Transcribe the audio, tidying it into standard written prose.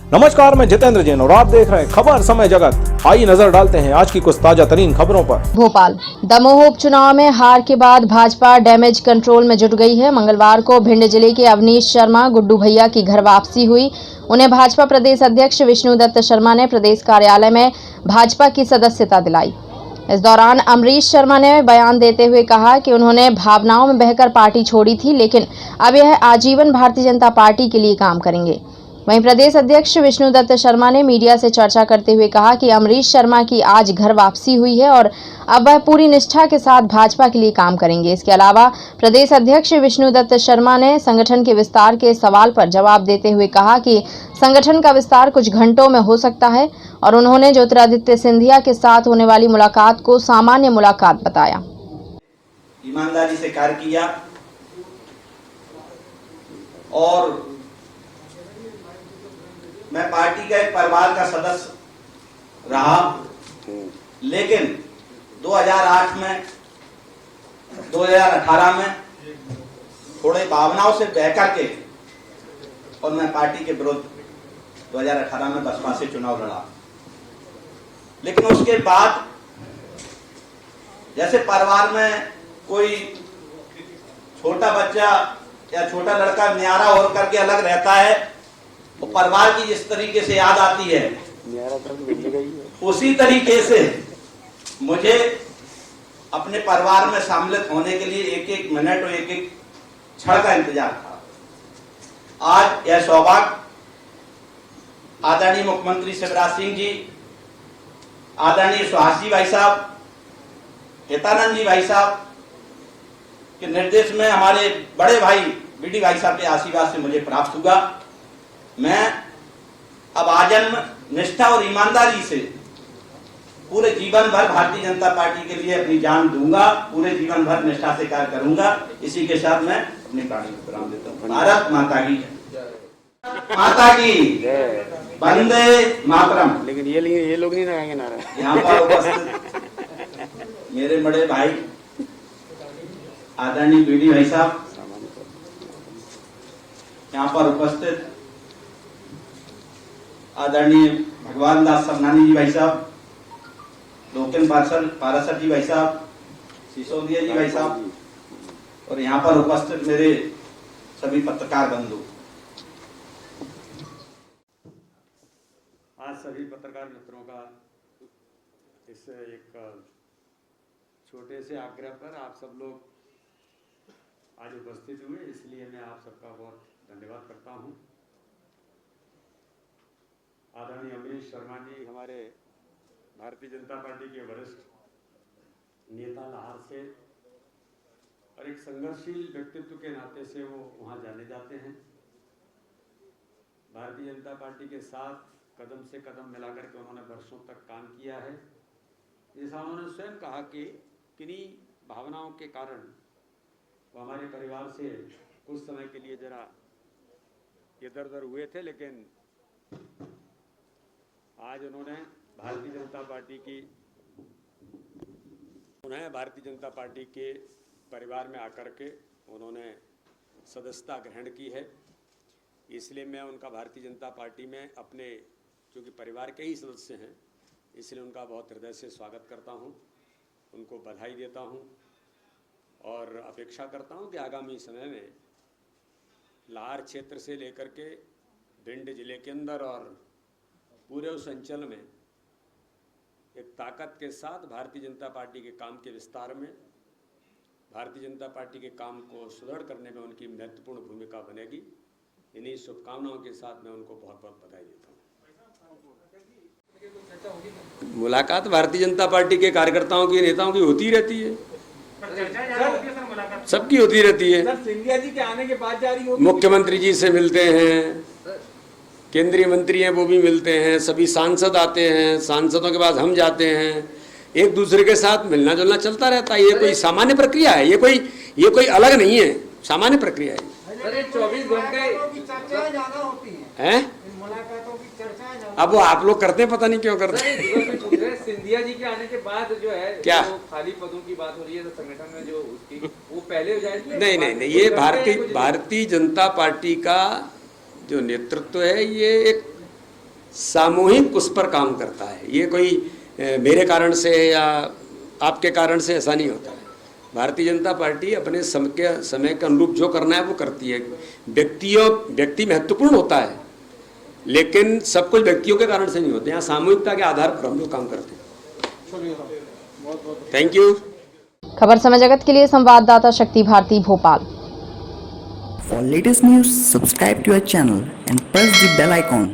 नमस्कार, मैं जितेंद्र जैन और आप देख रहे हैं खबर समय जगत। आइए नजर डालते हैं आज की कुछ ताजा तरीन खबरों पर। भोपाल दमोह उपचुनाव में हार के बाद भाजपा डैमेज कंट्रोल में जुट गई है। मंगलवार को भिंड जिले के अवनीश शर्मा गुड्डू भैया की घर वापसी हुई। उन्हें भाजपा प्रदेश अध्यक्ष विष्णुदत्त शर्मा ने प्रदेश कार्यालय में भाजपा की सदस्यता दिलाई। इस दौरान अमरीश शर्मा ने बयान देते हुए कहा कि उन्होंने भावनाओं में बहकर पार्टी छोड़ी थी, लेकिन अब यह आजीवन भारतीय जनता पार्टी के लिए काम करेंगे। वहीं प्रदेश अध्यक्ष विष्णुदत्त शर्मा ने मीडिया से चर्चा करते हुए कहा कि अमरीश शर्मा की आज घर वापसी हुई है और अब वह पूरी निष्ठा के साथ भाजपा के लिए काम करेंगे। इसके अलावा प्रदेश अध्यक्ष विष्णुदत्त शर्मा ने संगठन के विस्तार के सवाल पर जवाब देते हुए कहा कि संगठन का विस्तार कुछ घंटों में हो सकता है और उन्होंने ज्योतिरादित्य सिंधिया के साथ होने वाली मुलाकात को सामान्य मुलाकात बताया। ईमानदारी से कार्य किया और मैं पार्टी का एक परिवार का सदस्य रहा, लेकिन 2008 में 2018 में थोड़े भावनाओं से बहकर के और मैं पार्टी के विरुद्ध 2018 में बसपा से चुनाव लड़ा। लेकिन उसके बाद जैसे परिवार में कोई छोटा बच्चा या छोटा लड़का न्यारा होकर करके अलग रहता है, वो परिवार की जिस तरीके से याद आती है, उसी तरीके से मुझे अपने परिवार में शामिल होने के लिए एक एक मिनट और एक एक क्षण का इंतजार था। आज यह सौभाग्य आदरणीय मुख्यमंत्री शिवराज सिंह जी, आदरणीय सुहास जी भाई साहब, हितानंद जी भाई साहब के निर्देश में हमारे बड़े भाई बीडी भाई साहब के आशीर्वाद से मुझे प्राप्त हुआ। मैं अब आजन्म निष्ठा और ईमानदारी से पूरे जीवन भर भारतीय जनता पार्टी के लिए अपनी जान दूंगा, पूरे जीवन भर निष्ठा से कार्य करूंगा। इसी के साथ मैं अपनी वाणी को विराम देता हूँ। भारत माता की माता की वंदे मातरम। लेकिन ये लोग नहीं लगाएंगे नारा। यहाँ पर उपस्थित मेरे बड़े भाई आदरणीय बीडी भाई साहब, यहाँ पर उपस्थित आदरणीय भगवान दास सबनानी जी भाई साहब, लोकेन पारासर जी भाई साहब, सिसोदिया जी भाई साहब और यहाँ पर उपस्थित मेरे सभी पत्रकार बंधु। आज सभी पत्रकार मित्रों का इस एक छोटे से आग्रह पर आप सब लोग आज उपस्थित हुए, इसलिए मैं आप सबका बहुत धन्यवाद करता हूं। आदरणीय अमरीश शर्मा जी हमारे भारतीय जनता पार्टी के वरिष्ठ नेता लाहौर से और एक संघर्षशील व्यक्तित्व के नाते से वो वहाँ जाने जाते हैं। भारतीय जनता पार्टी के साथ कदम से कदम मिलाकर के उन्होंने वर्षों तक काम किया है। जैसा उन्होंने स्वयं कहा कि किन्हीं भावनाओं के कारण वो हमारे परिवार से कुछ समय के लिए जरा इधर उधर हुए थे, लेकिन आज उन्होंने भारतीय जनता पार्टी के परिवार में आकर के उन्होंने सदस्यता ग्रहण की है। इसलिए मैं उनका भारतीय जनता पार्टी में अपने चूँकि परिवार के ही सदस्य हैं, इसलिए उनका बहुत हृदय से स्वागत करता हूं, उनको बधाई देता हूं और अपेक्षा करता हूं कि आगामी समय में लाहौर क्षेत्र से लेकर के भिंड जिले के अंदर और पूरे उस अंचल में एक ताकत के साथ भारतीय जनता पार्टी के काम के विस्तार में, भारतीय जनता पार्टी के काम को सुदृढ़ करने में उनकी महत्वपूर्ण भूमिका बनेगी। इन्हीं शुभकामनाओं के साथ मैं उनको बहुत बहुत बधाई देता हूँ। मुलाकात भारतीय जनता पार्टी के कार्यकर्ताओं की, नेताओं की होती रहती है, सबकी होती रहती है। सिंधिया जी के आने के बाद जारी होगी। मुख्यमंत्री जी से मिलते हैं, केंद्रीय मंत्री हैं वो भी मिलते हैं, सभी सांसद आते हैं, सांसदों के बाद हम जाते हैं, एक दूसरे के साथ मिलना जुलना चलता रहता है। ये कोई सामान्य प्रक्रिया है, ये कोई अलग नहीं है, सामान्य प्रक्रिया है। 24 घंटे चर्चाएं ज्यादा होती हैं, मुलाकातों की चर्चाएं ज्यादा। अब वो आप लोग करते हैं, पता नहीं क्यों करते हैं। सिंधिया जी के आने के बाद जो है क्या जो खाली पदों की बात हो रही है तो संगठन में जो उसकी वो पहले हो जाएगी। नहीं, ये भारतीय जनता पार्टी का जो नेतृत्व है, ये एक सामूहिक उस पर काम करता है। ये कोई मेरे कारण से या आपके कारण से ऐसा नहीं होता है। भारतीय जनता पार्टी अपने समय के अनुरूप जो करना है वो करती है। व्यक्ति महत्वपूर्ण होता है, लेकिन सब कुछ व्यक्तियों के कारण से नहीं होते। यहाँ सामूहिकता के आधार पर हम लोग काम करते हैं। Thank you. खबर समय जगत के लिए संवाददाता शक्ति Bharti, Bhopal. For latest news, subscribe to our channel and press the bell icon.